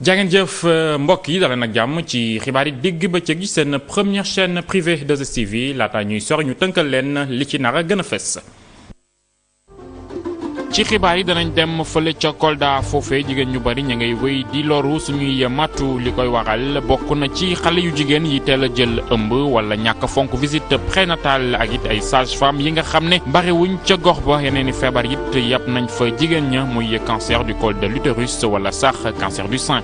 jàngeen jëf mbokk yi dalee nag jàmm ci xibaar yi digg bëccëg gi seen première chaîne privée de 2STV laata ñuy sori ñu tënkal leen li ci nar a gën a fës. ci xibaar yi danañ dem fële ca Kolda foofee jigéen ñu bari ña ngay wéy di loru suñuy matu li koy waral bokk na ci xale yu jigéen yi teel a jël ëmb wala ñàkk fonk visite prénatale ak it ay sage-femme yi nga xam ne bariwuñ ca gox ba yeneen i feebar it yàpp nañ fa jigéen ña muy cancer du col de l'utérus wala sax cancer du sein.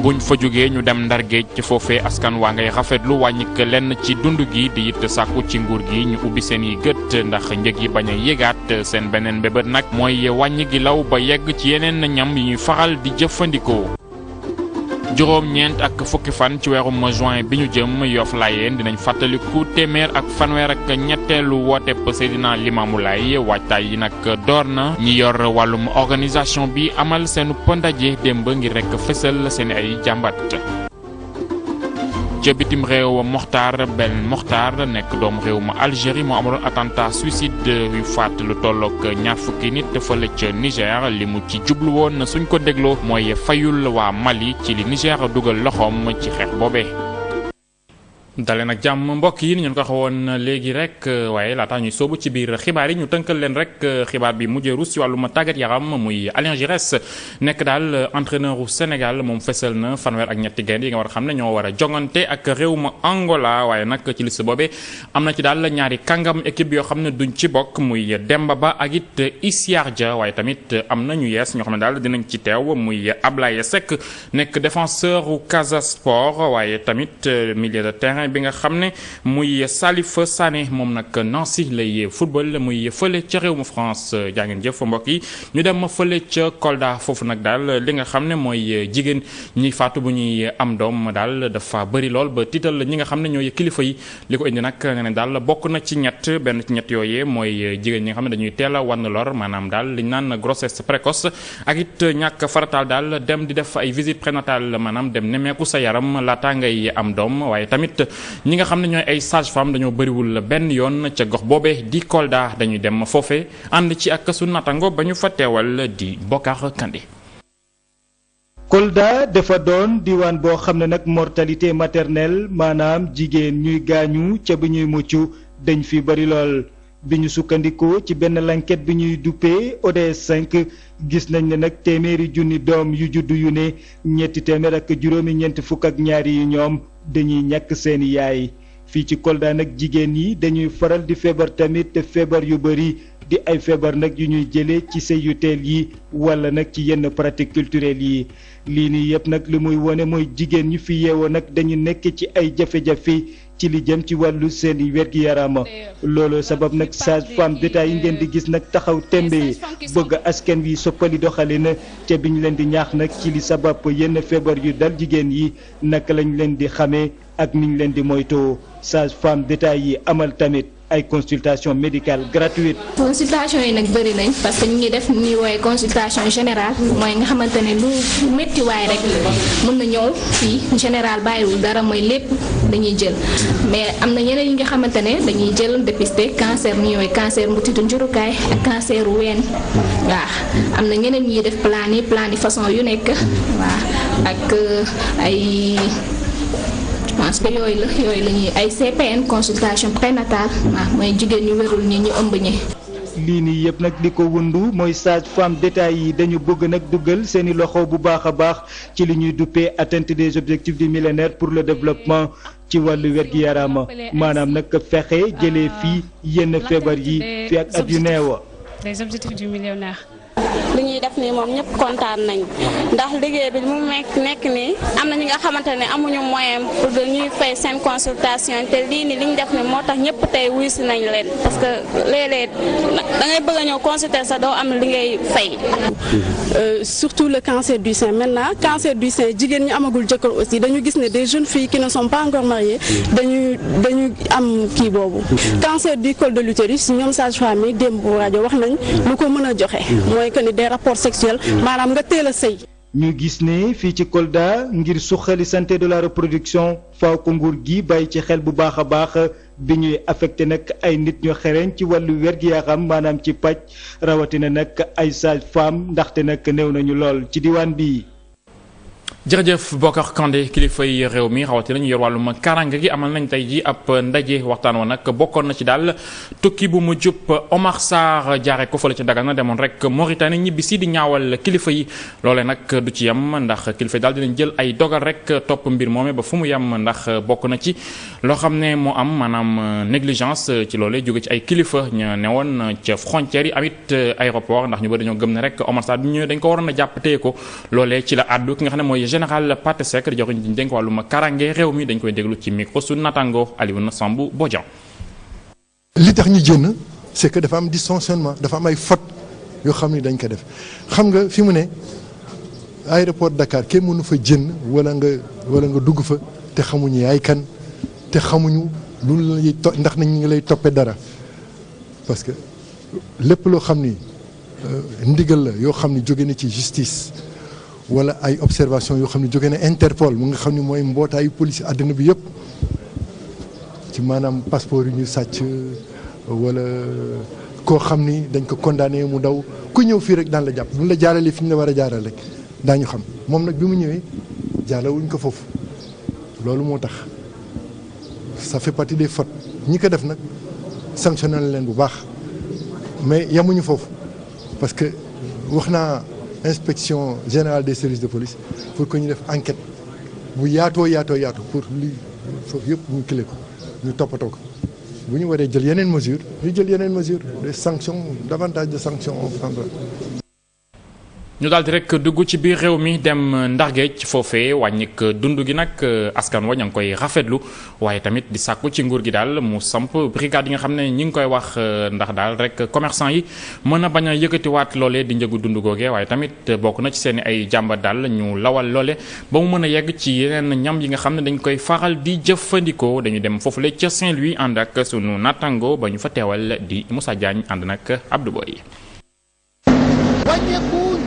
buñ fa jógee ñu dem ndar géej ci foofee askan waa ngay rafetlu wàññik lenn ci dund gi di it sàkku ci nguur gi ñu ubbi seen i gët ndax njëg yi bañ a yéegaat seen beneen mbébét nag mooy wàññi gi law ba yegg ci yeneen ñam yi ñuy faral di jëfandikoo. juróom-ñeent ak fukki fan ci weerum juin bi ñu jëm Yoff Layeen dinañ fàttaliku téeméer ak fanweer ak ñetteelu wooteeb Seydina Limaamu Laay waajtaay yi nag door na ñi yor wàllum organisation bi amal seenu ndaje démb ngir rek fësal seen ay jàmbat. ca bitim réew Mokhtar Ben Mokhtar nekk doomu réew ma Algérie moo amaloon attentat suicide yu faat lu tollook ñaar fukki nit fële ca Niger li mu ci jublu woon suñ ko dégloo mooy fayul waa Mali ci li Niger dugal loxoom ci xeex boobee. dale nag jàmm mbokk yi ni ñu ko xawoon léegi rek waaye laata ñuy soobu ci biir xibaar yi ñu tënkal leen rek xibaar bi mujjee ruus ci wàllum tàggat yaram muy Alain Giresse nekk daal entraîneur u Sénégal moom fesal na fanweer ak ñetti gaynde yi nga war a xam ne ñoo war a jongante ak réew ma Angola waaye nag ci liste boobee am na ci daal ñaari kàngam équipe yoo xam ne duñ ci bokk muy Demba Ba ak it Isiar Dia waaye tamit am na ñu yees ñoo xam ne daal dinañ ci teew muy Ablaye Seck nekk défenseur u Casa Sport waaye tamit milieu de terrain bi nga xam ne muy Salif Sané moom nag Nancy lay football muy fële ca réew mu France jaa ngeen jëf mbokk yi ñu dem fële ca Kolda foofu nag daal li nga xam ne mooy jigéen ñiy faatu bu ñuy am doom daal dafa bëri lool ba tiital ñi nga xam ne ñooy kilifa yi li ko indi nag nga ne daal bokk na ci benn ci ñett yooyee mooy jigéen ñi nga xam ne dañuy teel a wan lor maanaam daal liñ naan grossesse précoce ak it ñàkk farataal daal dem di def ay visite prénatale maanaam dem nemeeku sa yaram laata ngay am doom waaye tamit ñi nga xam ne ñooy ay sage-femme dañoo bëriwul benn yoon ca gox boobee di Kolda dañuy dem foofe ànd ci ak su natango ba ñu fa teewal di Bokar Kandé. Kolda dafa doon diwaan boo xam ne nag mortalité maternelle maanaam jigéen ñuy gaañu ca bi ñuy mucc dañ fi bëri lool bi ñu sukkandikoo ci benn enquête bi ñuy duppee ODS 5 gis nañ ne nag téeméeri junni doom yu juddu yu ne ñetti téeméer ak juróomi ñeent fukk ak ñaari yi ñoom dañuy ñàkk seeni yaay fii ci Kolda nag jigéen yi dañuy faral di feebar tamit te feebar yu bëri di ay feebar nag yu ñuy jëlee ci sëy yu teel yi wala nag ci yenn pratique culturelle yi lii nii yëpp nag li muy wone mooy jigéen ñi fi yeewoo nag dañu nekk ci ay jafe-jafe ci li jëm ci wàllu seeni wér-gi-yaram loolu sabab nag sage-femme d'État yi ngeen di gis nag taxaw tembe bëgg askan wi soppali doxalin te bi ñu leen di ñaax nag ci li sabab yenn feebar yu dal jigéen yi naka lañ leen di xamee ak niñ leen di moytoo sage-femme d'État yi amal tamit ay consultation médicale gratuite. consultation yi nag bëri nañ parce que ñu ngi def ni wooye consultation générale mooy nga xamante ne lu métti waay rek mën na ñëw fii général bàyyiwul dara mooy lépp dañuy jël mais am na ñeneen yi nga xamante ne dañuy jël dépister cancer ni ñooy cancer mbutitu njurukaay ak cancer ween waaw am na ñeneen ñuy def plan yi façon yu nekk waaw ak ay parce que yooyu la ñuy ay CPN consultation prénatale waaw mooy jigéen ñu wérul ñi ñu ëmb ñi. lii nii yëpp nag li ko wundu mooy sage-femme d'État yi dañu bëgg nag duggal seeni loxo bu baax a baax ci li ñuy duppee atteinte des objectifs du millénaire pour le développement ci wàllu wér-gi-yaram maanaam nag fexe jëlee fii yenn feebar yi fi ak at yu neew. les objectifs du millénaire. li ñuy def nii moom ñëpp kontaan nañu ndax liggéey bi mu nekk nii am na ñi nga xamante ne amuñu moyen pour ñuy fay seen consultation te lii nii li ñu def nii moo tax ñëpp tey wuy si nañ leen parce que léeg-léeg da ngay bëgg a ñëw consulter sa doo am li ngay fay. surtout le cancer du sein maintenant cancer du sein jigéen ñi amagul jëkkër aussi dañu gis ne des jeunes filles qui ne sont pas encore mariées dañu am kii boobu. cancer du col de l'utérus ñoom sage-femme yi démb rajo wax nañ lu ko mën a joxe. mooy que ni des rapports sexuels maanaam nga teel a sëy. ñu gis ne fii ci Kolda ngir suqali santé de la reproduction faaw ko nguur gi bàyyi ci xel bu baax a baax bi ñuy affecté nag ay nit ñu xereñ ci wàllu wér-gi-yaram maanaam ci paj rawatina nag ay sage-femme ndaxte nag néew nañu lool ci diwaan bi. jërëjëf Bokar Kandé kilifa yi réew mi rawatina ñu yor wàllum karange gi amal nañ tey ji ab ndaje waxtaan wa nag bokkoon na ci daal tukki bu mu jub Omar Sarr jaare ko fële ci Dagana demoon rek Mauritanie ñibbisi di ñaawal kilifa yi loolee nag du ci yem ndax kilifa yi daal dinañ jël ay dogal rek topp mbir moome ba fu mu yem ndax bokk na ci loo xam ne moo am maanaam négligence ci loolee jóge ci ay kilifa ñu newoon ca frontières yi amit aéroport ndax ñu bëri dañoo gëm ne rek Omar Sarr bi ñu dañ ko waroon a jàpp téye ko loolee ci la àddu ki nga xam ne mooy général Pathé Seck di jox ñu dénk wàllum karange réew mi dañ koy déglu ci micro su natango Alioune Sambou Bodian. li tax ñu génn c'est que dafa am dysfonctionnement dafa am ay fautes yoo xam ni dañ ko def xam nga fi mu ne aéroport Dakar kenn mënu fa jënd wala nga dugg fa te xamuñu yaay kan te xamuñu lu lay ndax nañ ñu ngi lay toppee dara parce que lépp loo xam ni ndigal la yoo xam ni jóge na ci justice. wala ay observation yoo xam ne jóge na Interpol mu nga xam ne mooy mbootaayu police àddina bi yëpp ci maanaam passeport yu ñu sàcc wala koo xam ni dañ ko condamné mu daw ku ñëw fii rek daan la jàpp bu ñu la jaaralee fi ñu la war a jaaral rek daañu xam moom nag bi mu ñëwee jaalawuñ ko foofu loolu moo tax ça fait partie des fautes ñi ko def nag sanctionné na leen bu baax mais yamuñu foofu parce que wax naa inspection générale des services de police pour que ñu def enquête bu yaatoo pour li foofu yëpp ñu clé ko ñu toppatoo ko bu ñu waree jël yeneen mesures ñu jël yeneen mesures des sanctions davantage de sanctions on prendra. ñu daal di rek dugg ci biir réew mi dem Ndargeej foofee wàññik dund gi nag askan wa ña ngi koy rafetlu waaye tamit di sàkku ci nguur gi daal mu samp brigade yi nga xam ne ñi ngi koy wax ndax daal rek commerçant yi mën a bañ a yëkkatiwaat loole di njëgu dund googee waaye tamit bokk na ci seen ay jàmbat daal ñu lawal loole ba mu mën a yegg ci yeneen ñam yi nga xam ne dañ koy faral di jëfandikoo dañu dem foofule ca Saint-Louis ànd ak sunu nattango ba ñu fa teewal di Moussa Diagne ànd nag Abdou Boy.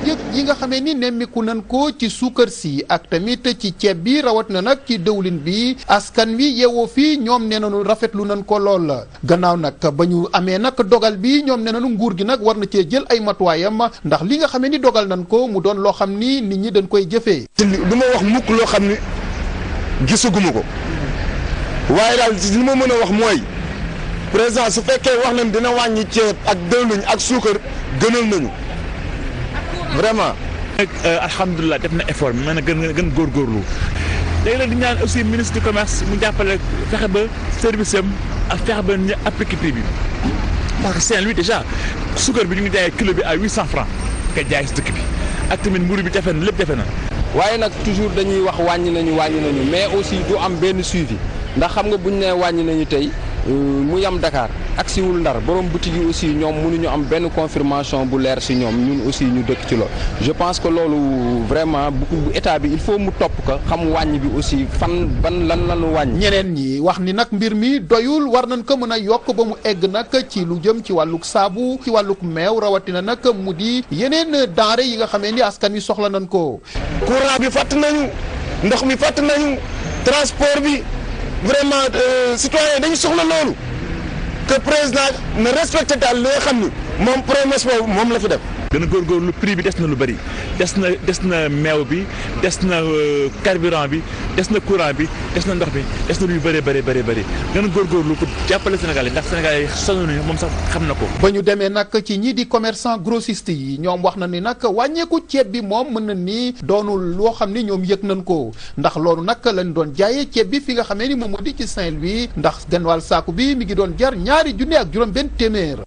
njëg yi nga xamee ni nemmiku nan ko ci suukar si ak tamit ci ceeb bi rawat na nag ci dëwlin bi askan wi yeewoo fii ñoom nee nañu rafetlu nan ko lool gannaaw nag ba ñu amee nag dogal bi ñoom nee nañu nguur gi nag war na cee jël ay matuwaayam ndax li nga xamee ni dogal nan ko mu doon loo xam ni nit ñi dañ koy jëfee. du ma wax mukk loo xam ni gisaguma ko waaye daal li ma mën a wax mooy président su fekkee wax nañ dina wàññi ceeb ak dëwlin ak suukar gënal nañu. vraiment. alhamdulilah def na effort bi mën na gën góorgóorlu léegi nag di ñaan aussi ministre du commerce mu jàppale fexe ba service am ak fexe ba ñu appliqué prix bi parce que Saint-Louis déjà suukar bi ñu ngi jaayee kilo bi à 800 francs nga jaay si dëkk bi ak tamit mburu bi jafe na lépp jafe na. waaye nag toujours dañuy wax wàññi nañu mais aussi du am benn suivi ndax xam nga buñ nee wàññi nañu tey mu yam Dakar ak siwul Ndar borom boutique yi aussi ñoom mënuñu am benn confirmation bu leer si ñoom ñun aussi ñu dëkk ci loolu je pense que loolu vraiment bu état bi il faut mu topp ko xam wàññi bi aussi lan lanu wàññi. ñeneen ñi wax ni nag mbir mi doyul war nañ ko mën a yokk ba mu egg nag ci lu jëm ci wàlluk saabu ci wàlluk meew rawatina nag mu di yeneen denrée yi nga xamee ni askan wi soxla nañ ko. courant bi fàtt nañu ndox mi fàtt nañu transport bi. vraiment citoyen dañu soxla loolu que président na respecté daal li nga xam ni moom promesse boobu moom la fi def. gën a góorgóorlu prix bi des na lu bëri des na meew bi des na carburant bi des na courant bi des na ndox bi des na luy bëri gën a góorgóorlu pour jàppale Sénégal yi ndax Sénégal yi sonn nañu moom sax xam na ko. ba ñu demee nag ci ñi di commerçant grossiste yi ñoom wax na ni nag wàññeeku ceeb bi moom mën na ni doonul loo xam ni ñoom yëg nañ ko ndax loolu nag lañ doon jaayee ceeb bi fi nga xamee ni moom moo di ci Saint-Louis ndax genn wàll saaku bi mi ngi doon jar $2,600.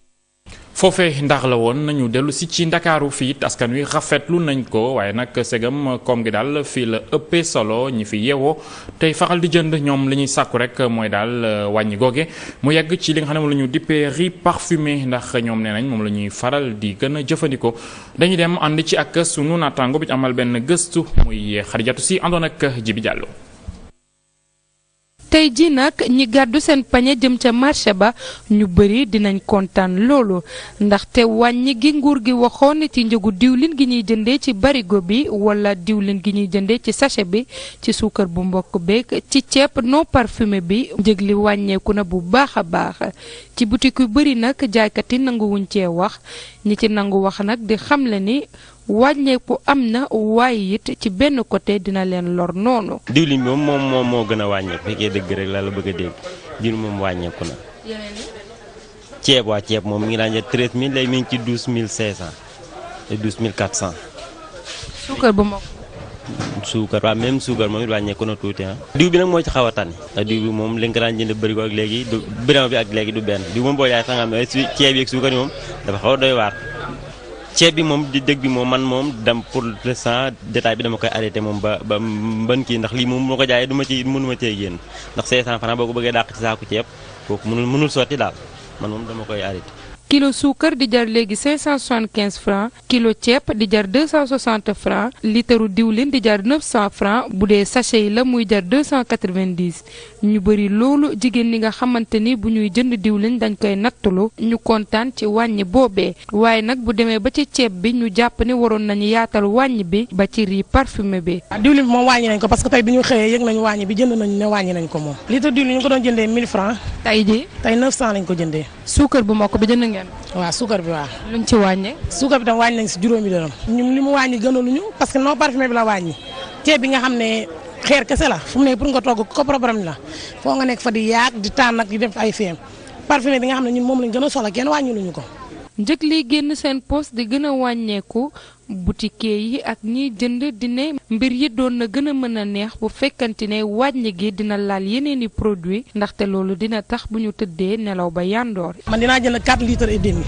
foofee ndax la woon nañu dellu si ci ndakaaru fii it askan wi rafetlu nañ ko waaye nag segam koom gi daal fii la ëppee solo ñi fi yeewoo tey faral di jënd ñoom li ñuy sàkku rek mooy daal wàññi googe mu yegg ci li nga xam ne moom la ñu dippee riz parfumé ndax ñoom nee nañ moom la ñuy faral di gën a jëfandikoo dañuy dem ànd ci ak sunu naataango bi amal benn gëstu muy Xarijatu Si àndoon ak Jibi Jàllo tey ji nag ñi gàddu seen pañe jëm ca marché ba ñu bëri dinañ kontaan loolu ndaxte wàññi gi nguur gi waxoon ci njëgu diwlin gi ñuy jëndee ci barigo bi wala diwlin gi ñuy jëndee ci sachet bi ci suukar bu mbokk beeg ci ceeb non parfumé bi njëg li wàññeeku na bu baax a baax ci boutique yu bëri nag jaaykat yi nanguwuñ cee wax ñi ci nangu wax nag di xamle ni wàññeeku am na waaye it ci benn côté dina leen lor noonu. diwlin bi moom moo gën a wàññeeku fekkee dëgg rek la bëgg a dégg diwlin moom wàññeeku na. ceeb moom mi ngi daan jël 13000 léegi mi ngi ci 12500 et 12400. suukar bu mokk. suukar waaw même suukar moom it wàññeeku na tuuti ah. diw bi nag moo ci xaw a tane diw bi moom li nga ko daan jënd bëri ko ak léegi du biram bi ak léegi du benn diw moom boo jaay sax nga xam ne ceeb yi ak suukar yi moom dafa xaw a doy waar. ceeb bi moom di dëgg bi moom man moom dem pour l'instant détail bi dama koy arrêté moom ba ban kii ndax lii moom moo ko jaayee mënuma cee génn ndax 500 francs boo ko bëggee dàq ci saaku ceeb kooku mënul sotti daal man moom dama koy arrêté. kilo suukar di jar léegi 575 francs kilo ceeb di jar 260 francs litre diwlin di jar 900 francs bu dee sachet yi la muy jar 290 ñu bëri loolu jigéen ñi nga xamante ni bu ñuy jënd diwlin dañ koy nattulu ñu kontaan ci wàññi boobee waaye nag bu demee ba ci ceeb bi ñu jàpp ne waroon nañu yaatal wàññi bi ba ci riz parfumé bi. diwlin bi moom wàññi nañ ko parce que tey bi ñu xëyee yëg nañu wàññi bi jënd nañu ne wàññi nañ ko moom litre diwlin ñu ko doon jëndee 1000 francs tey jii 900 lañ ko jëndee. suukar bu mokk bi jënd ngeen. waaw suukar bi waaw. luñ ci wàññee. suukar bi tam wàññi nañ si juróomi dërëm. ñun li mu wàññi gënaluñu parce que non parfumé bi la wàññi ceeb bi nga xam ne xeer kese la fu mu ne pour nga togg ko problème la foo nga nekk fa di yaag di taan nag di def ay feem parfumé bi nga xam ne ñun moom lañ gën a soxla kenn wàññiluñu ko. njëg liy génn seen poste di gën a wàññeeku boutique yi ak ñiy jënd di ne mbir yi doon na gën a mën a neex bu fekkante ne wàññi gi dina laal yeneen i produits ndaxte loolu dina tax bu ñu tëddee nelaw ba yandoor. man dinaa jënd 4 litres et demi.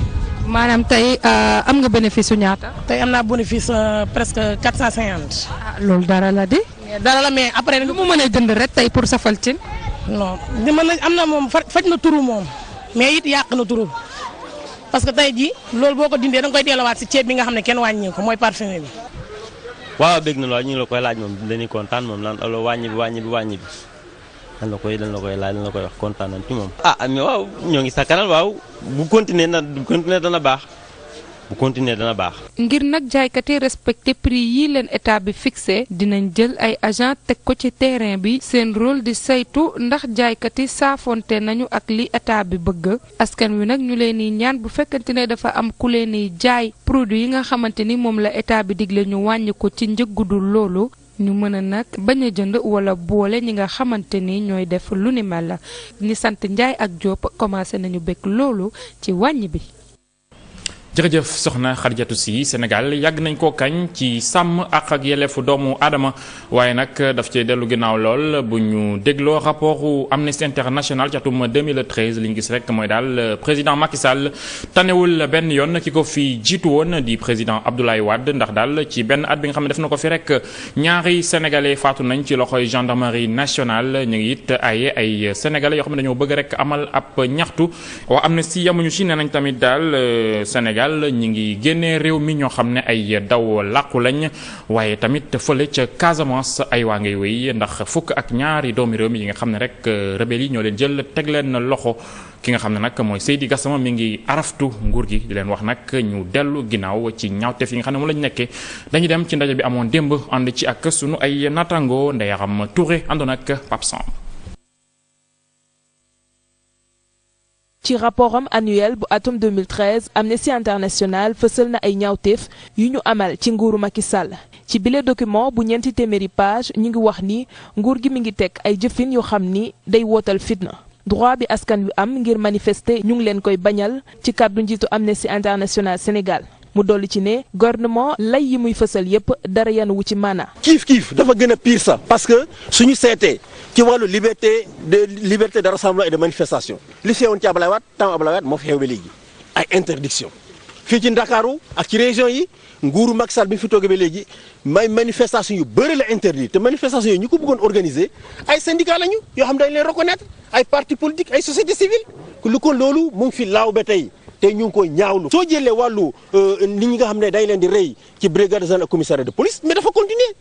maanaam tey am nga bénéfice su ñaata. tey am naa bénéfice presque 450. loolu dara la de. dara la mais après. lu mu mën a jënd rek tey pour safal cin. non mën na am na moom faj na turu moom mais it yàq na turu parce que tey jii loolu boo ko dindee da nga koy delluwaat si ceeb bi nga xam ne kenn wàññi ko mooy parfumé bi. waaw bëgg na lool ñu ngi la koy laaj moom dañuy kontaan moom naan allo wàññi bi. dañ la koy laaj dañ la koy wax kontaan nañ ci moom. mais waaw ñoo ngi sa kanal waaw bu continuer dana baax. ngir nag jaaykat yi respecté prix yi leen état bi fixé dinañ jël ay agent teg ko ci terrain bi seen rôle di saytu ndax jaaykat yi saafonte nañu ak li état bi bëgg askan wi nag ñu leen di ñaan bu fekkante ne dafa am ku leen di jaay produit yi nga xamante ni moom la état bi digle ñu wàññi ko ci njëggudul loolu ñu mën a nag bañ a jënd wala boole ñi nga xamante ni ñooy def lu ni mel la ñi sant Njaay ak Diop commencé nañu bëgg loolu ci wàññi bi. jërëjëf soxna Khadijatou Sy Sénégal yàgg nañ koo kañ ci sàmm ak yelleefu doomu aadama waaye nag daf cee dellu ginnaaw lool bu ñu dégloo rapportu Amnesty International ci atum 2013 li ñu gis rek mooy daal président Macky Sall tanewul benn yoon ki ko fi jiitu woon di président Abdoulaye Wade ndax daal ci benn at bi nga xam ne def na ko fi rek ñaari sénégalais faatu nañ ci loxoy gendarmerie nationale ñu ngi it ay sénégalais yoo xam ne dañoo bëgg rek amal ab ñaxtu waa Amnesty yamuñu ci nee nañ tamit daal Sénégal ñi ngi génnee réew mi ñoo xam ne ay daw làqu lañ waaye tamit fële ca Casamance ay waa ngay wéy ndax fukk ak ñaari doomi réew mi yi nga xam ne rek rebelle yi ñoo leen jël teg leen loxo ki nga xam ne nag mooy Seydi Gassama mi ngi araftu nguur gi di leen wax nag ñu dellu ginnaaw ci ñaawteef yi nga xam ne moom lañ nekkee dañuy dem ci ndaje bi amoon démb ànd ci ak sunu ay natango Ndeyaram Touré àndoon ak Pape Samb. ci rapportam annuel bu atum 2013 Amnesty International fësal na ay ñaawteef yu ñu amal ci nguuru Macky Sall ci bile document bu ñeenti téeméeri page ñu ngi wax ni nguur gi mi ngi teg ay jëfin yoo xam ni day wootal fitna droit bi askan wi am ngir manifester ñu ngi leen koy bañal ci kàddu njiitu Amnesty International Sénégal mu dolli ci ne gouvernement lay yi muy fësal yépp dara yanuwu ci maana kiif dafa gën a pire sax parce que suñu seetee ci wàllu liberté de rassemblement et de manifestation li xewoon ci Ablaye Wade temps Ablaye Wade moo fi xew ba léegi ay interdiction fii ci Ndakaaru ak ci région yi nguuru Macky Sall bi fi toogee ba léegi manifestation yu bëri la interdit te manifestation yi ñu ko bëggoon organiser ay syndicat lañu yoo xam dañ leen reconnaître ay parti politique ay société civile lu ko loolu mu ngi fi laaw ba tey te ñu ngi koy ñaawlu soo jëlee wàllu nit ñi nga xam ne day leen di rey ci brigade de gendarmerie ak commissariat de police mais dafa continuer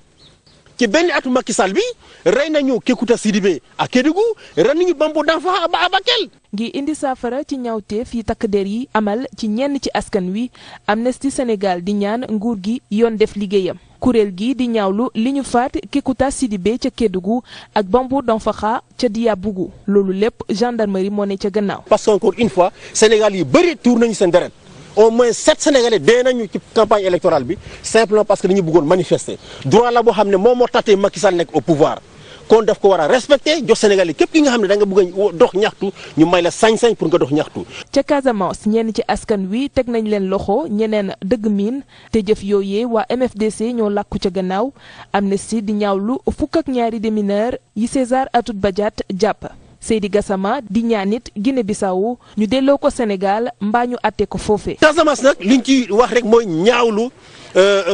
ci benn atu Macky Sall bi rey nañu Kékouta Sidibé ak Kédougou rey nañu Bambo Danfa à Bakel. ngir indi saafara ci ñaawteef yi takk der yi amal ci ñenn ci askan wi Amnesty Sénégal di ñaan nguur gi yoon def liggéeyam kuréel gi di ñaawlu li ñu faat Kékouta Sidibé ca Kédougou ak Bambo Danfa ca Diabougou loolu lépp gendarmerie moo ne ca gannaaw. parce que encore une fois Sénégal yi bëri tuur nañu seen deret au moins 7 Sénégalais dee nañu ci campagne électorale bi simplement parce que dañu bëggoon manifester droit la boo xam ne moom moo tax tey Macky Sall nekk au pouvoir kon daf ko war a respecter jox Sénégalais képp ki nga xam ne da nga bëgg a dox ñaxtu ñu may la sañ-sañ pour nga dox ñaxtu. ca Casamance ñenn ci askan wi teg nañ leen loxo ñeneen dëgg miin te jëf yooyee waa MFDC ñoo làkku ca gannaaw Amnesty di ñaawlu fukk ak ñaari démineurs yi César Atoute Badiate jàpp. Seydi Gassama di ñaanit Guinée-Bissau ñu delloo ko Sénégal mbaa ñu àtte ko foofee. Casamance nag liñ ci wax rek mooy ñaawlu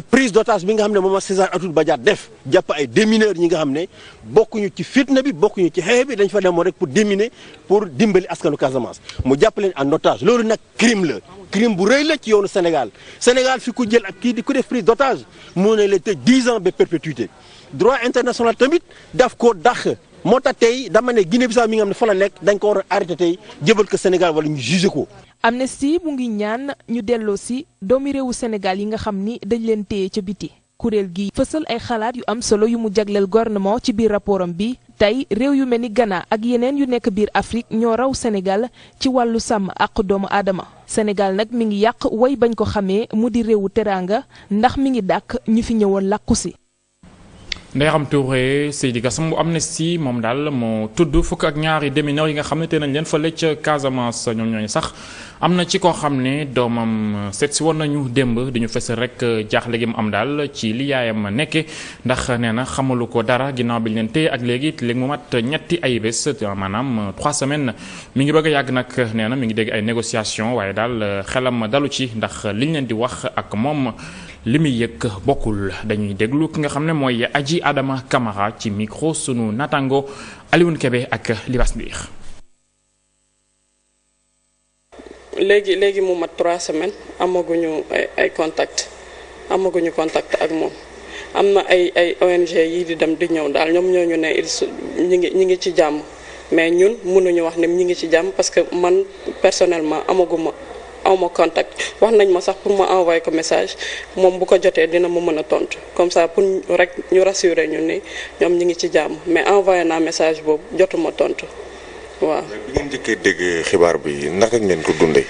prise d'otage bi nga xam ne moom César Atoute Badiate def jàpp ay démineurs ñi nga xam ne bokkuñu ci fitna bi bokkuñu ci xeex bi dañ fa demoon rek pour déminer pour dimbali askanu Casamance mu jàpp leen en otage loolu nag crime la crime bu rëy la ci yoonu Sénégal fi ku jël ak kii di ku def prise d'otage mu ne la tëj 10 ans ba perpétuité droit international tamit daf ko dàq. moo tax tey dama ne Guinée-Bissau mi nga xam ne fa la nekk dañ ko war a arrêté tey jëbal ko Sénégal wala ñu jugé ko. Amnesty mu ngi ñaan ñu delloo si doomi réewu Sénégal yi nga xam ni dañ leen téye ca biti kuréel gi fësal ay xalaat yu am solo yu mu jagleel gouvernement ci biir rapportam bi tey réew yu mel ni Ghana ak yeneen yu nekk biir Afrique ñoo raw Sénégal ci wàllu sàmm ak doomu aadama Sénégal nag mi ngi yàq way bañ ko xamee mu di réewu teraanga ndax mi ngi dàkk ñu fi ñëwoon làkku si. Ndeye Arame Touré Seydi Gassama bu Amnesty moom daal moo tudd fukk ak ñaari démineurs yi nga xam ne te nañ leen fële ca Casamance ñoom ñooñu sax am na ci koo xam ne doomam seet si woon nañu démb dañu fës rek jaaxle gi mu am daal ci li yaayam nekke ndax nee na xamalu ko dara ginnaaw bi ñu leen téye ak léegi mu mat ñetti ay bés maanaam 3 semaines mi ngi bëgg a yàgg nag nee na mi ngi dégg ay négociation waaye daal xelam dalu ci ndax liñ leen di wax ak moom li muy yëg bokkul dañuy déglu ki nga xam ne mooy Adji Adama Camara ci micro sunu natango Alioune Kébé ak Libas Biir. léegi mu mat 3 semaines amaguñu ay contact ak moom am na ay ONG yi di dem di ñëw daal ñoom ñoo ñu ne ñi ngi ci jàmm mais ñun mënuñu wax ne ñi ngi ci jàmm parce que man personnellement awma contact wax nañ ma sax pour ma envoyer ko message moom bu ko jotee dina ma mën a tontu comme ça pour rek ñu rassurer ñu ni ñoom ñi ngi ci jàmm mais envoyé naa message boobu jotuma tontu waaw. bi ngeen njëkkee dégg xibaar bi naka ngeen ko dundee.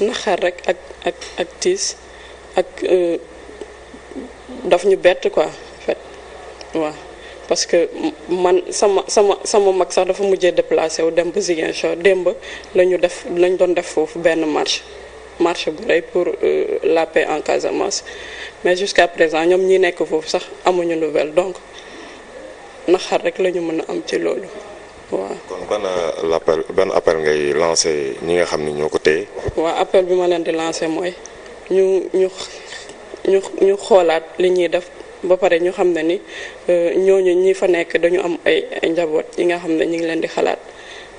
naxar rek ak tiis ak daf ñu bett quoi en fait waaw. parce que man sama mag sax dafa mujjee déplacé wu dem ba Ziguinchor démb lañ doon def foofu benn marche bu rëy pour la paix en Casamance mais jusqu'à présent ñoom ñi nekk foofu sax amuñu nouvelle donc naxar rek la ñu mën a am ci loolu waaw. kon ban appel ngay lancé ñi nga xam ne ñoo ko téye. waaw appel bi ma leen di lancé mooy ñu xoolaat li ñuy def. ba pare ñu xam ne ni ñooñu ñi fa nekk dañu am ay njaboot yi nga xam ne ñu ngi leen di xalaat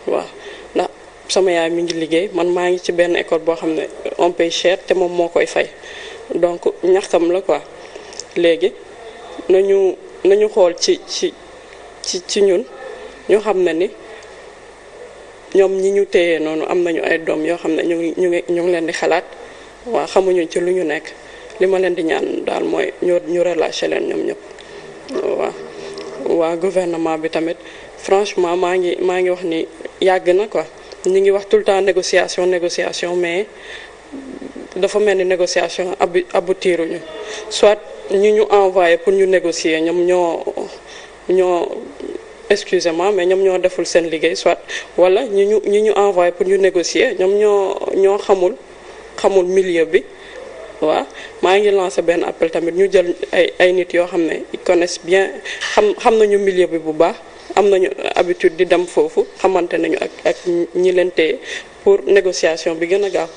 waaw ndax sama yaay mi ngi liggéey man maa ngi ci benn école boo xam ne on paye cher te moom moo koy fay donc ñaxtam la quoi léegi nañu xool ci ñun ñu xam ne ni ñoom ñi ñu téye noonu am nañu ay doom yoo xam ne ñu ngi leen di xalaat waaw xamuñu ci lu ñu nekk. li ma leen di ñaan daal mooy ñu relâché leen ñoom ñëpp waa gouvernement bi tamit franchement maa ngi wax ni yàgg na quoi ñu ngi wax tout le temps négociation mais dafa mel ni négociation aboutiruñu soit ñu envoyé pour ñu négocier ñoom ñoo excusez-moi mais ñoom ñoo deful seen liggéey soit wala ñu envoyé pour ñu négocier ñoom ñoo xamul milieu bi. waaw maa ngi lancé benn appel tamit ñu jël ay nit yoo xam ne ils connaissent bien xam nañu milieu bi bu baax am nañu habitude di dem foofu xamante nañu ak ñi leen téye pour négociation bi gën a gaaw.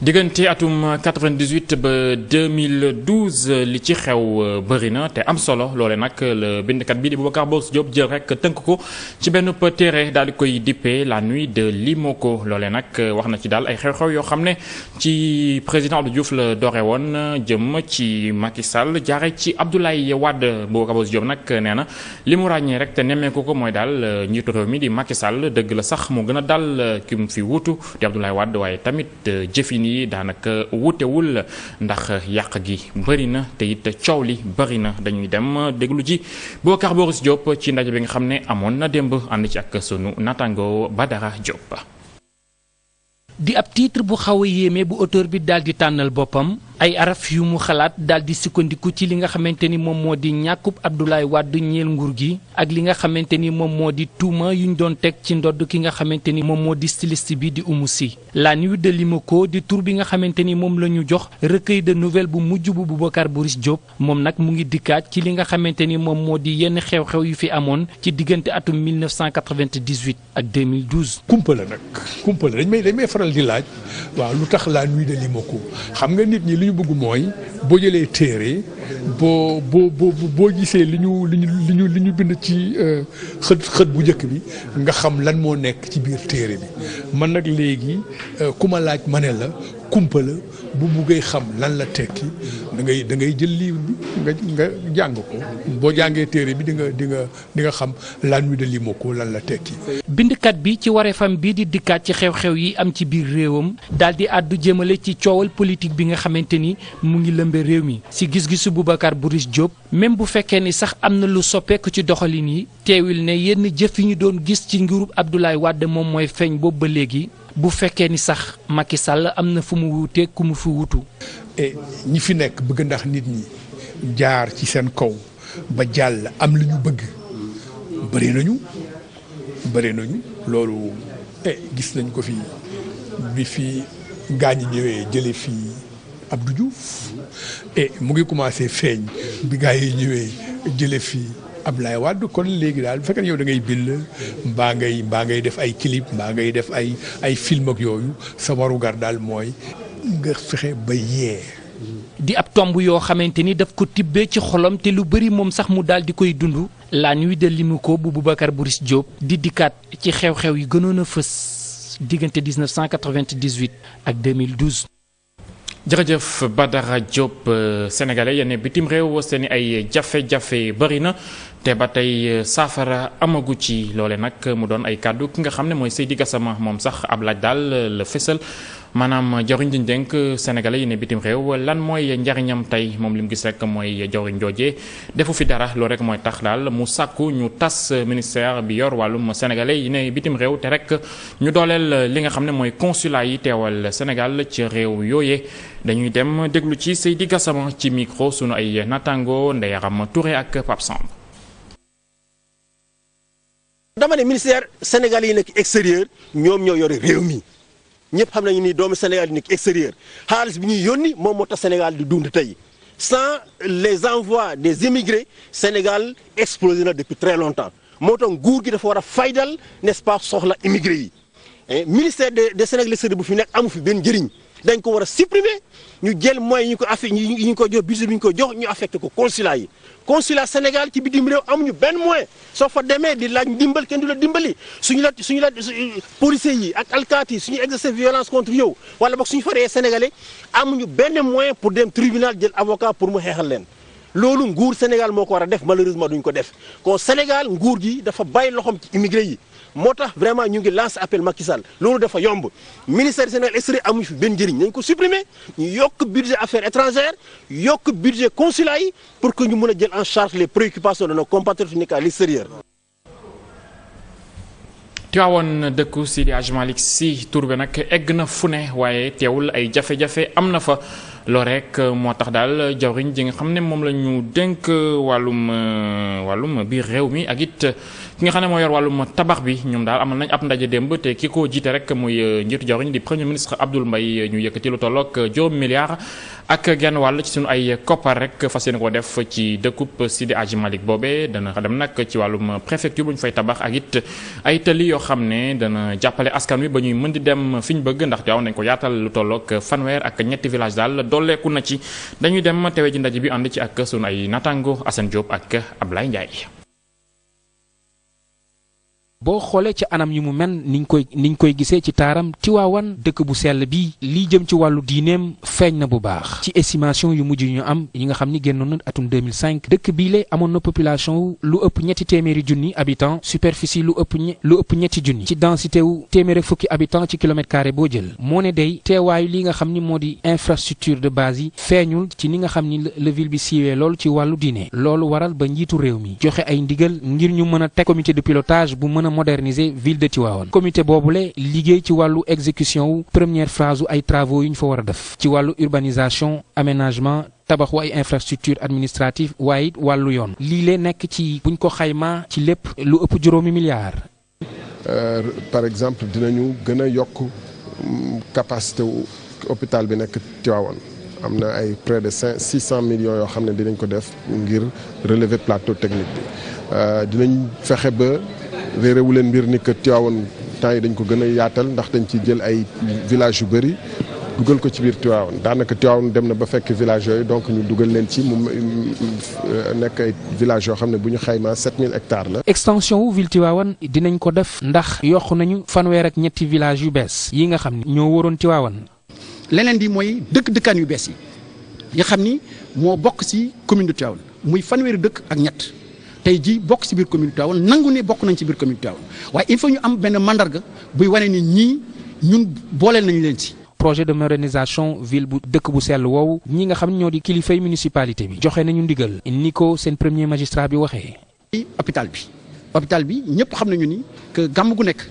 diggante atum 98 ba 2012 li ci xew bëri na te am solo loole nag la bindkat bi di Boubacar Boss Diop jël rek tënk ko ci benn téere daal di koy dippee la nuit de Limoko loole nag wax na ci daal ay xew-xew yoo xam ne ci président Abdou Diouf la doore woon jëm ci Macky Sall jaare ci Abdoulaye Wade. Boubacar Boss Diop nag nee na li mu ràññee rek te nemmeeku ko mooy daal njiitu réew mi di Macky Sall dëgg la sax moo gën a dal ki mu fi wuutu di Abdoulaye Wade waaye tamit jëfin yi daanaka wutewul ndax yàq gi bëri na te it coow li bëri na dañuy dem déglu ji Boubacar Boris Diop ci ndaje bi nga xam ne amoon na démb ànd ci ak sunu natango Badara Diop. di ab titre bu xaw a yéeme bu auteur bi daal di tànnal boppam ay araf yu mu xalaat daal di sukkandiku ci li nga xamante ni moom moo di ñàkkub Abdoulaye Wade ñeel nguur gi ak li nga xamante ni moom moo di tuuma yuñ doon teg ci ndodd ki nga xamante ni moom moo di styliste bi di Oumou Sy. La Nuit de Limoko di tur bi nga xamante ni moom la ñu jox recueil de nouvelles bu mujj bu Boubacar Boris Diop moom nag mu ngi dikkaat ci li nga xamante ni moom moo di yenn xew-xew yu fi amoon ci diggante atum 1998 ak 2012. kumpa la nag kumpa la dañ may faral di laaj waaw lu tax La Nuit de Limoko xam nga nit ñi li ñu bëgg mooy boo jëlee téere boo gisee li ñu bind ci xët bu njëkk bi nga xam lan moo nekk ci biir téere bi man nag léegi ku ma laaj ma ne la kumpa la bu buggee xam lan la tekki da ngay jël livre bi nga jàng ko boo jàngee téere bi di nga xam La Nuit de Limoko lan la tekki. bindkat bi ci wareefam bii di dikkaat ci xew-xew yi am ci biir réewam daal di àddu jëmale ci coowal politique bi nga xamante ni mu ngi lëmbe réew mi si gis-gisu Boubacar Boris Diop même bu fekkee ni sax am na lu soppeeku ci doxalin yi teewil ne yenn jëf yi ñu doon gis ci nguurub Abdoulaye Wade moom mooy feeñ boobu ba léegi bu fekkee ni sax Macky Sall am na fu mu wuutee ku mu fi wutu. et ñi fi nekk bëgg ndax nit ñi jaar ci seen kaw ba jàll am lu ñu bëgg bëri nañu loolu gis nañ ko fi bi fi gaañi ñëwee jële fii Abdou Diouf mu ngi commencé feeñ bi gaa yi ñëwee jële fii Abdoulaye Wade kon léegi daal bu fekkee yow da ngay bind mbaa ngay def ay clip mbaa ngay def ay film ak yooyu sa warugar daal mooy nga fexe ba yee. di ab tomb yoo xamante ni daf ko tibbee ci xolam te lu bëri moom sax mu daal di koy dund. La Nuit de Limoko bu Boubacar Boris Diop di dikkaat ci xew-xew yi gënoon a fës diggante 1998 ak 2012. jërëjëf Badara Diop sénégalais yenn bitim réew seeni ay jafe-jafe bëri na te ba tey saafara amagu ci loole nag mu doon ay kàddu ki nga xam ne mooy Seydi Gassama moom sax ab laaj daal la fësal maanaam jawriñ diñ dénk sénégalais yi ne bitim réew lan mooy njariñam tey moom li mu gis rek mooy jawriñ joojee defu fi dara loolu rek mooy tax daal mu sàkku ñu tas ministère bi yor wàllum sénégalais yi ne bitim réew te rek ñu dooleel li nga xam ne mooy consulat yi teewal Sénégal ci réew yooyee dañuy dem déglu ci Seydi Gassama ci micro sunu ay natango Ndeye Arame Touré ak Pape Samb. dama ne ministère sénégalais yi nekk extérieur ñoom ñoo yore réew mi ñëpp xam nañu ni doomu Sénégal yi nekk extérieur xaalis bi ñuy yónni moom moo tax Sénégal di dund tey sans les envois des immigrés Sénégal explosé na depuis très longtemps moo tax nguur gi dafa war a faydal n'est-ce pas soxla immigré yi ministère des Sénégalais extérieur bu fi nekk amu fi benn njëriñ dañ ko war a supprimer ñu jël moyens ñu ko affecté ñu ko jox budget bi ñu ko jox ñu affecté ko consulat yi consulat Sénégal ci bitim réew amuñu benn moyen soo fa demee di laaj ndimbal kenn du la dimbali suñu la policiers yi ak alkaati yi suñu exercer violence contre yow wala boog suñu faree sénégalais amuñu benn moyen pour dem tribunal jël avocat pour mu xeexal leen loolu nguur Sénégal moo ko war a def malheureusement duñ ko def kon Sénégal nguur gi dafa bàyyi loxoom ci immigré yi moo tax vraiment ñu ngi lancé appel Macky Sall loolu dafa yomb ministère du Sénégal extérieur amuñu fi benn njëriñ nañ ko supprimer ñu yokk budget affaires étrangères yokk budget consulat yi pour que ñu mën a jël en charge les préoccupations de nos compatriotes nekk à l'extérieur. Tiwaawoon dëkku Seydi Hadji Malick Sy tur bi nag egg na fu ne waaye teewul ay jafe-jafe am na fa. loo rek moo tax daal jawriñ ji nga xam ne moom la ñu dénk wàllum biir réew mi ak it ki nga xam ne moo yor wàllum tabax bi ñoom daal amal nañ ab ndaje démb te ki ko jiite rek muy njiitu jawriñ di premier ministre Abdoul Mbaye ñu yëkkati lu tolloog juróom milliards ak genn wàll ci suñu ay koppar rek fas yéene ko def ci dëkkub Seydi Hadji Malick boobee dana dem nag ci wàllum préfecture bu ñu fay tabax ak it ay tëli yoo xam ne dana jàppale askan wi ba ñuy mën di dem fi ñu bëgg ndax waaw nañ ko yaatal lu tolloog fanweer ak ñetti village daal dolleeku na ci dañuy dem teewe ji ndaje bi ànd ci ak sunu ay natango Assane Diop ak Ablaye Ndiaye. boo xoolee ci anam yu mu mel niñ koy gisee ci taaram Tiwaawan dëkk bu sell bi lii jëm ci wàllu diineem feeñ na bu baax ci estimation yu mujj ñu am yi nga xam ni génnoon na atum 2005 dëkk bii lay amoon na population wu lu ëpp ñetti téeméeri junni habitants superficie lu ëpp ñetti junni ci densité wu téeméeri fukki habitants ci kilomètre carré boo jël moo ne day teewaayu li nga xam ni moo di infrastructure de base yi feeñul ci ni nga xam ni la ville bi siiwee loolu ci wàllu diine loolu waral ba njiitu réew mi joxe ay ndigal ngir ñu mën a teg comité de pilotage bu mën a moderniser ville de Tivaouane. comité boobule liggéey ci wàllu exécution wu première phase ay travaux yu ñu fa war a def ci wàllu urbanisation aménagement tabaxu ay infrastructure administrative waaye it wàllu yoon lii lee nekk ci buñ ko xaymaa ci lépp lu ëpp juróomi milliards. par exemple dinañu gën a yokk capacité wu hôpital bi nekk Tivaouane am na ay près de 600 millions yoo xam ne dinañ ko def ngir relever plateau technique bi dinañ fexe ba réeréwu leen mbir ni que Tivaouane temps yi dañ ko gën a yaatal ndax dañ ci jël ay villages yu bëri dugal ko ci biir Tivaouane daanaka Tivaouane dem na ba fekk village yooyu donc ñu dugal leen ci mu nekk ay villages yoo xam ne bu ñu xaymaa 7000 hectares la. extension wu ville Tivaouane dinañ ko def ndax yokk nañu fanweer ak ñetti villages yu bees yi nga xam ne ñoo waroon Tivaouane. leneen di mooy dëkkaan yu bees yi nga xam ni moo bokk ci commune de Tivaouane muy fanweeri dëkk ak ñett tey jii bokk ci biir commune de Tivaouane nangu ne bokk nañ ci biir commune de Tivaouane waaye il faut ñu am benn mandarga buy wane ni ñii ñun booleel nañu leen ci. projet de modernisation ville bu dëkk bu sell woowu ñi nga xam ñoo di kilifay municipalité bi joxe nañu ndigal ni ko seen premier magistrat bi waxee. hôpital bi ñëpp xam nañu ni que gàmm gu nekk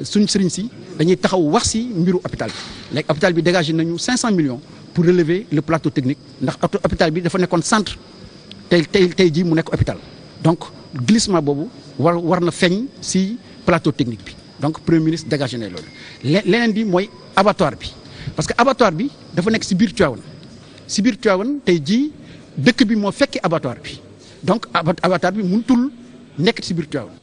suñ sëriñ si dañuy taxaw wax si mbiru hôpital bi léegi hôpital bi dégagé nañu 500 millions pour relever le plateau technique ndax hôpital bi dafa nekkoon centre tey jii mu nekk hôpital donc glissement boobu war na feeñ si plateau technique bi. donc premier ministre dégagé na loolu leneen bi mooy abattoir bi parce que abattoir bi dafa nekk si biir Tivaouane tey jii dëkk bi moo fekki abattoir bi donc abattoir bi mënutul nekk si biir Tivaouane.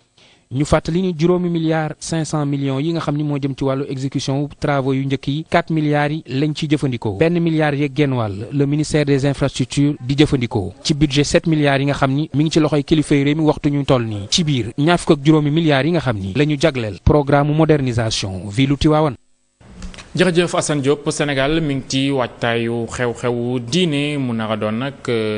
ñu fàttali ni juróomi milliards 500 millions yi nga xam ni moo jëm ci wàllu exécution travaux yu njëkk yi 4 milliards yi lañ ci jëfandikoo benn milliard yeeg genn wàll le ministère des infrastructures di jëfandikoo ci budget 7 milliards yi nga xam ni mi ngi ci loxoy kilifay réew mi waxtu ñu toll nii ci biir ñaar fukk ak juróomi milliards yi nga xam ni la ñu jagleel programme modernisation ville Tivaouane. jërëjëf Assane Diop Sénégal mi ngi ci waajtaayu xew-xewu diine mu nar a doon nag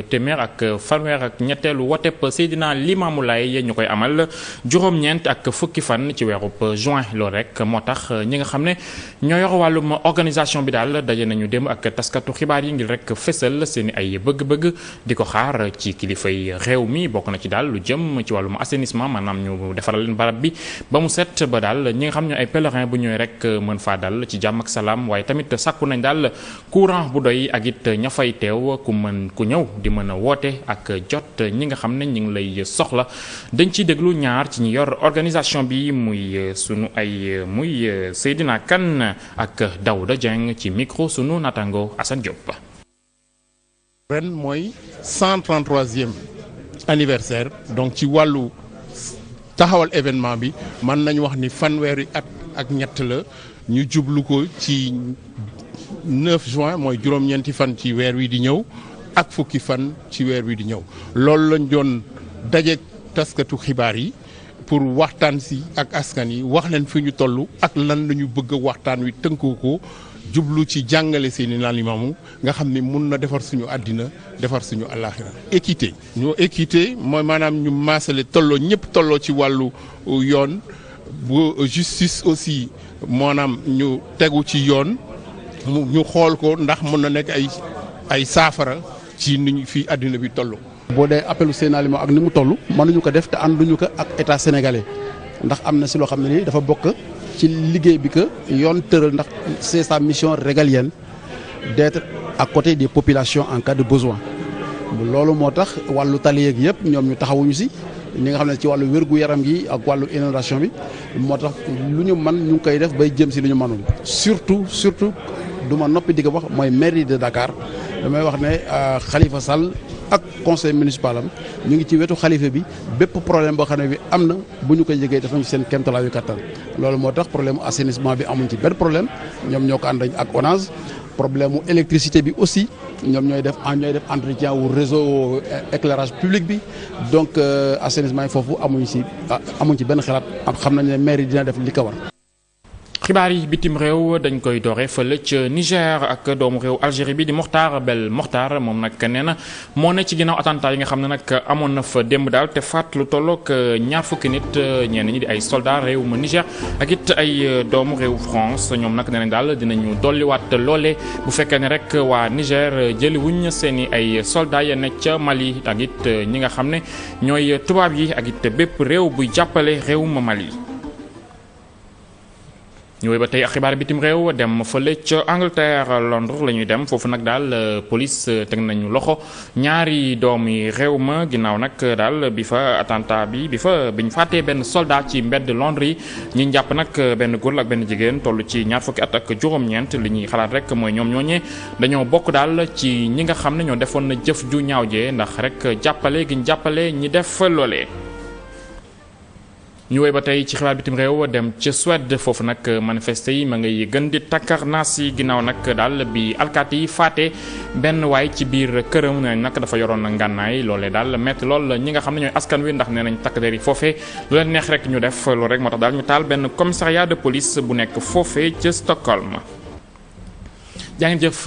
téeméer ak fanweer ak ñetteelu woteb Seydina Limaamu Laay ñu koy amal juróom-ñeent ak fukki fan ci weerub juin loolu rek moo tax ñi nga xam ne ñoo yor wàllum organisation bi daal daje nañu dem ak taskatu xibaar yi ngir rek fésal seen ay bëgg-bëgg di ko xaar ci kilifay réew mi bokk na ci daal lu jëm ci wàllum assainissement maanaam ñu defaral leen barab bi ba mu set ba daal ñi nga xam ne ay pèlerin bu ñëwee rek mën faa dal ci jàmm salaam waaye tamit sàkku nañ daal courant bu doy ak it ña fay teew ku ñëw di mën a woote ak jot ñi nga xam ne ñu ngi lay soxla dañ ciy déglu ñaar ci ñi yor organisation bi muy Seydina Kane ak Daouda Dieng ci micro sunu natango Assane Diop. ren mooy 133e anniversaire donc ci wàllu taxawal événement bi mën nañu wax ni fanweeri at ak ñett la. ñu jublu ko ci 9 juin mooy juróom-ñeenti fan ci weer wi di ñëw ak fukki fan ci weer wi di ñëw loolu lañ doon dajeek taskatu xibaar yi pour waxtaan si ak askan yi wax leen fi ñu toll ak lan la ñu bëgg waxtaan wi tënkoo ko jublu ci jàngale Seydina Limaamu nga xam ni mun na defar suñu àddina defar suñu àllaaxira équité mooy maanaam ñu maasale tolloo ñëpp tolloo ci wàllu yoon bu justice aussi maanaam ñu tegu ci yoon ñu xool ko ndax mën na nekk ay saafara ci ni ñu fi àddina bi toll. boo dee appelu Seydina Limaamu ak ni mu toll mënuñu ko def te ànduñu ko ak état sénégalais ndax am na si loo xam ne nii dafa bokk ci liggéey bi que yoon tëral ndax c'est sa mission régalienne d'être à côté des populations en cas de besoin loolu moo tax wàllu tali yeeg yëpp ñoom ñu taxawuñu si. ñi nga xam ne ci wàllu wér-gu-yaram gi ak wàllu inondation bi moo tax lu ñu mën ñu ngi koy def bay jëm si lu ñu mënul surtout du ma noppi di ko wax mooy mairie de Dakar damay wax ne Khalifa Sall ak conseil municipal am ñu ngi ci wetu xalifa bi bépp problème boo xam ne bi am na bu ñu koy yëgee def nañ ci seen kéemtalaayu kattan loolu moo tax problème assainissement bi amuñ ci benn problème ñoom ñoo ko ànd ak ONAS problème mu électricité bi aussi ñoom ñooy def entretien wu réseau éclairage public bi donc assainissement yi foofu amuñ ci benn xalaat xam nañ ne maire yi dina def li ko war. xibaar yi bitim réew dañ koy doore fële ca Niger ak doomu réew Algérie bi di Mokhtar Bel Mokhtar moom nag nee na moo ne ci ginnaaw attentat yi nga xam ne nag amoon na fa démb daal te faat lu tollook ñaar fukki nit ñenn ñi di ay soldats réew ma Niger ak it ay doomu réew France ñoom nag nee nañ daal dinañu dolliwaat loole bu fekkee ne rek waa Niger jëli wuñ seeni ay soldats ya nekk ca Mali ak it ñi nga xam ne ñooy tubaab yi ak it bépp réew buy jàppale réew ma Mali. ñu wéy ba tey ak xibaar bitim réew dem fële ca Angleterre Londres la ñuy dem foofu nag daal police teg nañu loxo ñaari doomi réew ma ginnaaw nag daal bi fa attentat bi biñ fàttee benn soldat ci mbedd Londres yi ñi jàpp nag benn góor la ak benn jigéen toll ci ñaar fukki at ak juróom-ñeent li ñuy xalaat rek mooy ñoom ñooñee dañoo bokk daal ci ñi nga xam ne ñoo defoon na jëf ju ñaaw jee ndax rek jàppale giñ jàppale ñi def loolee. ñu wéy ba tey ci xibaar bitim réew dem ca Suède foofu nag manifesté yi ma ngay gën di takkar naas yi ginnaaw nag daal bi alkaati yi faate benn waay ci biir këram ne nag dafa yoroon ngànnaay loolee daal metti lool ñi nga xam ne ñooy askan wi ndax nee nañ takk der yi foofee lu leen neex rek ñu def loolu rek moo tax daal ñu taal benn commissariat de police bu nekk foofee ca Stockholm jaa ngeen jëf